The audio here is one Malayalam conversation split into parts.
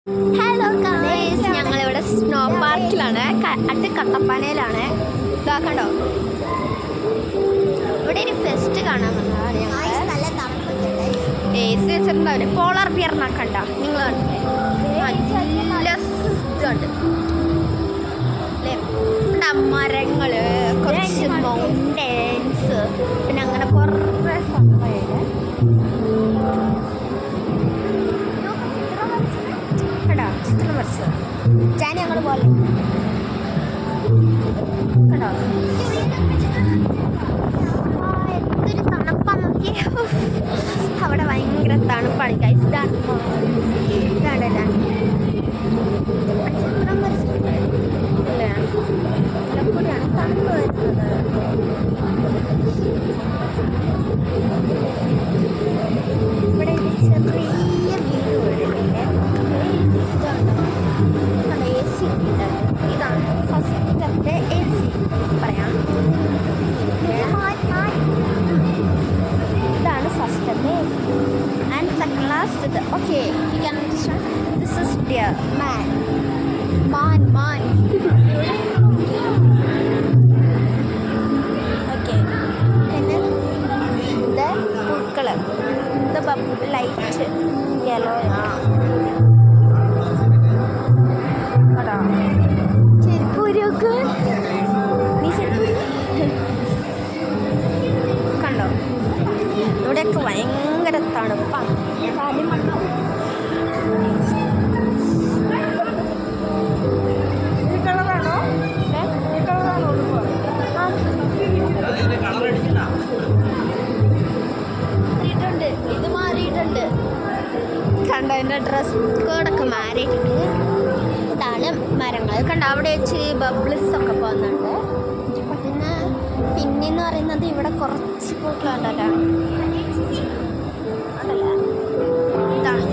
ഹലോ ഗൈസ്, ഞങ്ങളിവിടെ സ്നോ പാർക്കിലാണ്. കട്ടപ്പനയിലാണ്. ഇതാക്കണ്ടോ, ഇവിടെ ഒരു ഫെസ്റ്റ് കാണാൻ വന്നതാണ് ഞങ്ങൾ. AC വെച്ചിട്ടുണ്ടാവില്ല. പോളാർ ബിയറിനാക്കണ്ട, നിങ്ങൾ കണ്ടില്ലേ? നല്ല ഇതുണ്ട്, മരങ്ങള്, കുറച്ച് മൗണ്ടൻസ്, പിന്നെ അങ്ങനെ കുറേ സംഭവമുണ്ട്. കേട്ടോ, ചിത്രം വരച്ചത് ചാനി ഞങ്ങൾ പോലെ കേട്ടോ. എന്തൊരു തണുപ്പാന്ന് നോക്കി. അവിടെ ഭയങ്കര തണുപ്പാണ് ഗൈസ്. ഇതാണല്ല ചിത്രം വരച്ചിട്ടുണ്ട്. കൂടിയാണ് തണുപ്പ് വരുന്നത്. ഇവിടെ ചെറിയ വീട് വരുന്നുണ്ട്. AC ഇതാണ് ഫസ്റ്റത്തെ AC പറയാം. ഇതാണ് ഫസ്റ്റത്തെ and second last. Okay, you can understand. This is dear man. Okay, പിന്നെ ഇത് പൂക്കള്, ഇത് ലൈറ്റ് യെല്ലോ. ചെരുപ്പൂരൊക്കെ നീ കണ്ടോ? ഇവിടെയൊക്കെ ഭയങ്കര തണുപ്പാണ്. ഇത് മാറിയിട്ടുണ്ട് കണ്ടോ, എൻ്റെ ഡ്രസ് കോഡൊക്കെ മാറിയിട്ടുണ്ട്. ഇതാണ് മരങ്ങൾ കണ്ടോ, അവിടെ വെച്ച് ബബ്ലിസ് ഒക്കെ പോകുന്നുണ്ട്. പിന്നെന്ന് പറയുന്നത് ഇവിടെ കുറച്ച് പൂക്കളുണ്ടല്ലോ, ഇതാണ്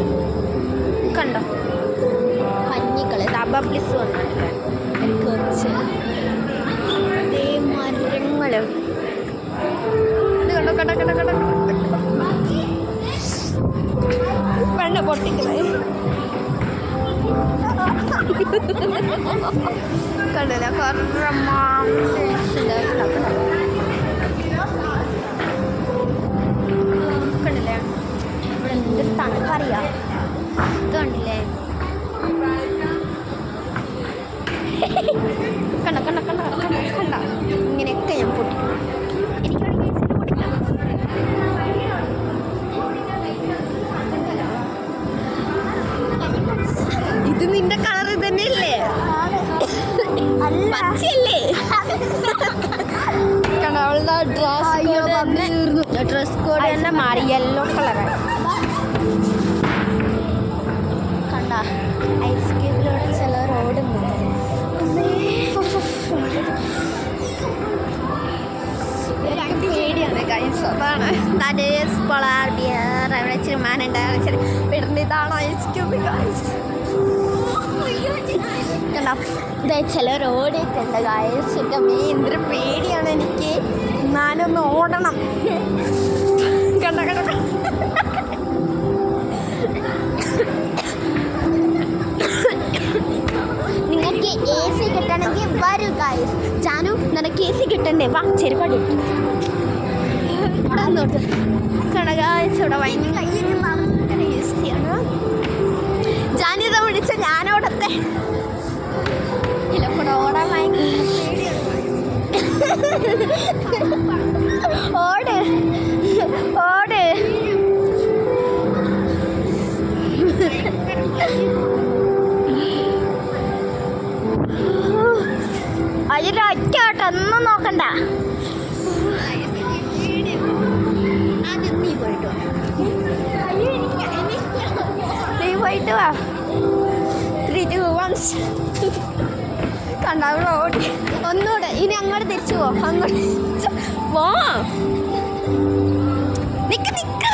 കണ്ടോ മഞ്ഞിക്കള്. ബബ്ലിസ് വന്നിട്ടുണ്ട് കുറച്ച്. അതേ മരങ്ങളും ഇത് കണ്ടോ കണ്ടോ കണ്ടോ കണ്ടോ പെണ്ണ പൊട്ടിക്കളെ കണ്ടില്ല. കുറേ മൗണ്ടൻസ് കണ്ടില്ലേ? ഇവിടെ എന്ത് തണുപ്പറിയാം. ഇത് കണ്ടില്ലേ? കണ്ട കണ്ട കണ്ട കണ്ട കണ്ട ഇങ്ങനെയൊക്കെ ഞാൻ പൊട്ടിക്കും. എനിക്ക് പൊട്ടിക്കാം. ഇത് നിന്റെ കളർ തന്നെയല്ലേ? പച്ചയല്ലേ? കണ്ട, അവളുടെ ഡ്രസ് കോഡ് തന്നെ മാറി, യെല്ലോ കളറാണ്. കണ്ട, ഐസ് ക്യൂബിലൂടെ ചിലർ ഓടുന്നു. പേടിയാണ് ഗൈസ്. അതാണ് ദാറ്റ് ഈസ് പോളാർ ബിയർ. അവിടെ ഇച്ചിരി മാനുണ്ടായിരുന്നു, ഇച്ചിരി പിടന്ന്. ഇതാണ് ഐസ് ക്യൂബ് ഗൈസ്. കണ്ടോ, ഇതാ ചിലർ ഓടിയിട്ടുണ്ട് ഗൈസ്. എന്തൊരു പേടിയാണ് എനിക്ക്. ഞാനൊന്ന് ഓടണം. കണ്ട കണ്ട നിങ്ങൾക്ക് AC കിട്ടണമെങ്കിൽ വരൂ ഗൈസ്. ജാനു, നിനക്ക് AC കിട്ടണ്ടേ? വാ, ചെരുപ്പാടി ഇവിടെ നോട്ട് കണ്ട ഗൈസ്. ഇവിടെ ഭയങ്കര AC-യാണ്. ജാനിത വിളിച്ച ഞാനോടത്തെ ഇതിലൂടെ ഓടാൻ ഭയങ്കര ഓട് ഓട്. അതിലൊറ്റ ഓട്ടം, ഒന്നും നോക്കണ്ട. നീ പോയിട്ട് വാ. 3, 2, 1 കണ്ട, അവിടെ ഓടി. ഒന്നുകൂടെ. ഇനി അങ്ങോട്ട് തിരിച്ചു പോ. അങ്ങോട്ട് പോ. നിക്ക് നിക്ക്